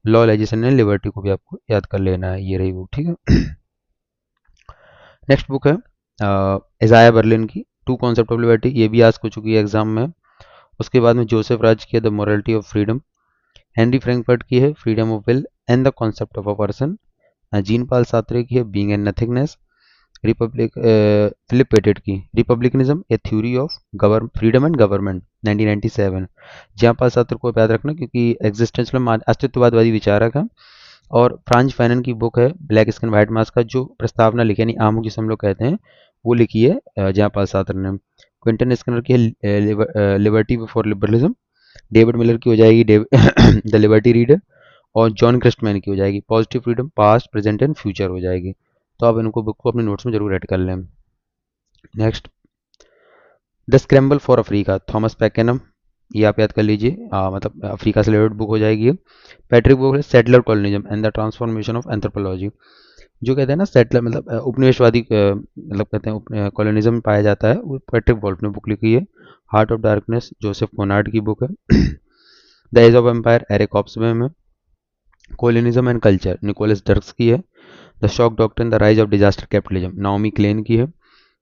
Law, legislation and liberty को भी आपको याद कर लेना है। ये रही बुक, ठीक है। नेक्स्ट बुक है इज़ाया बर्लिन की टू कॉन्सेप्ट ऑफ लिबर्टी, ये भी आज हो चुकी है एग्जाम में। उसके बाद में जोसेफ राज की है the morality of freedom, Henry Frankfurt की है freedom of will and the concept of a person, Jean Paul Sartre की है being and nothingness, republic Philip Pettit की republicanism a theory of freedom and government 1997। जहाँ पाल Sartre को याद रखना क्योंकि एग्जिस्टेंशियल अस्तित्ववादी विचारक है। और फ्रांज फैनन की बुक है ब्लैक स्किन व्हाइट मास्क का जो प्रस्तावना लिखी यानी आमुख जिसे हम लोग कहते हैं वो लिखी है जहाँ पाल सात्र ने। क्विंटन स्किनर की है liberty before liberalism, David Miller की हो जाएगी द लिबर्टी रीडर, और जॉन क्रिस्टमैन की हो जाएगी positive freedom past present and future हो जाएगी। तो आप इनको बुक को अपने नोट्स में जरूर ऐड कर लें। Next the scramble for Africa, Thomas Pakenham, ये आप याद कर लीजिए, मतलब अफ्रीका से रिलेटेड बुक हो जाएगी। पैट्रिक बुक है settler colonialism and the transformation of anthropology, जो कहते हैं ना सेटलर मतलब उपनिवेशवादी मतलब कहते हैं कॉलोनिज्म में पाया जाता है, वो पैट्रिक वॉल्फ ने बुक लिखी है। Heart of darkness Joseph Conrad की बुक है। The age of empire Eric Hobsbawm है। Colonialism and culture Nicholas Dirks की है। The shock doctrine the rise of disaster capitalism Naomi Klein की है।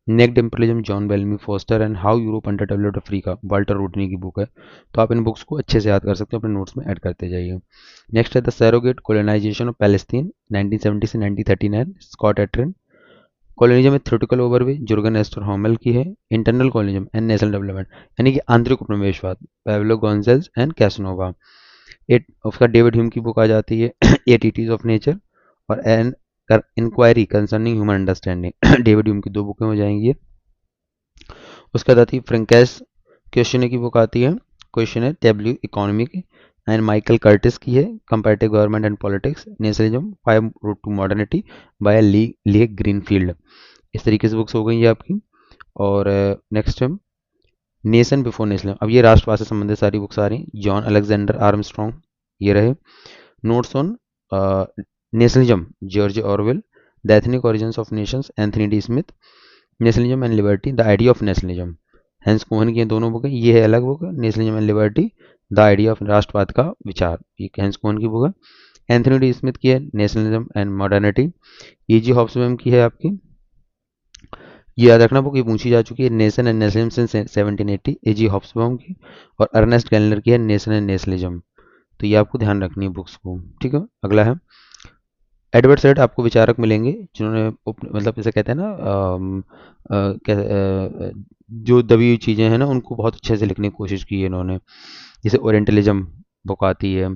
Naked imperialism John Bellamy Foster and how Europe underdeveloped Africa Walter Rodney की book है। तो आप इन books को अच्छे से याद कर सकते हो, अपने नोट्स में ऐड करते जाइए। नेक्स्ट है the surrogate colonisation of Palestine 1970 से 1939 स्कॉट एट्रिन। कॉलोनिज्म में theoretical overview Jurgen Osterhammel की है। Internal colonialism and national development यानी कि आंतरिक उपनिवेशवाद पेब्लो गोंजेल्स एंड कैसनोवा। एट उसका डेविड ह्यूम की बुक आ जाती है एटीटीज ऑफ नेचर और an inquiry concerning human understanding David Hume की दो बुकें हो जाएंगी। उसके बाद आती है फ्रेंकेस क्वेश्चन की बुक आती है क्वेश्चन है टेब्ल्यू इकोनॉमी की, एंड माइकल कर्टिस की है comparative government and politics nationalism 5 route to modernity by Liah Greenfeld. इस तरीके से बुक्स हो गई है आपकी। और नेक्स्ट है नेशन बिफोर नेशनलिज्म, अब ये राष्ट्रवाद से संबंधित सारी बुक्स आ रही हैं। जॉन अलेक्जेंडर आर्मस्ट्रॉन्ग ये रहे। Notes on nationalism George Orwell, the ethnic origins of nations Anthony D Smith, nationalism and liberty the idea of nationalism Hans Kohn की दोनों बुक है। ये है अलग बुक है nationalism and liberty the idea of राष्ट्रवाद का विचार, ये हैंस कोहन की बुक है। एंथनी डी स्मिथ की है nationalism and modernity. E J Hobsbawm की है आपकी, ये याद रखना बुक ये पूछी जा चुकी है nation and nationalism since 1780 AG Hobsbawm की। और अर्नेस्ट गैलनर की है नेशन एंड नेशनलिज्म। तो ये आपको ध्यान रखनी है बुक्स को, ठीक है। अगला है एडवर्ड सैड, आपको विचारक मिलेंगे जिन्होंने मतलब जैसे कहते हैं ना जो दबी हुई चीज़ें हैं ना उनको बहुत अच्छे से लिखने की कोशिश की है इन्होंने। जैसे ओरिएंटलिज्म बुक आती है,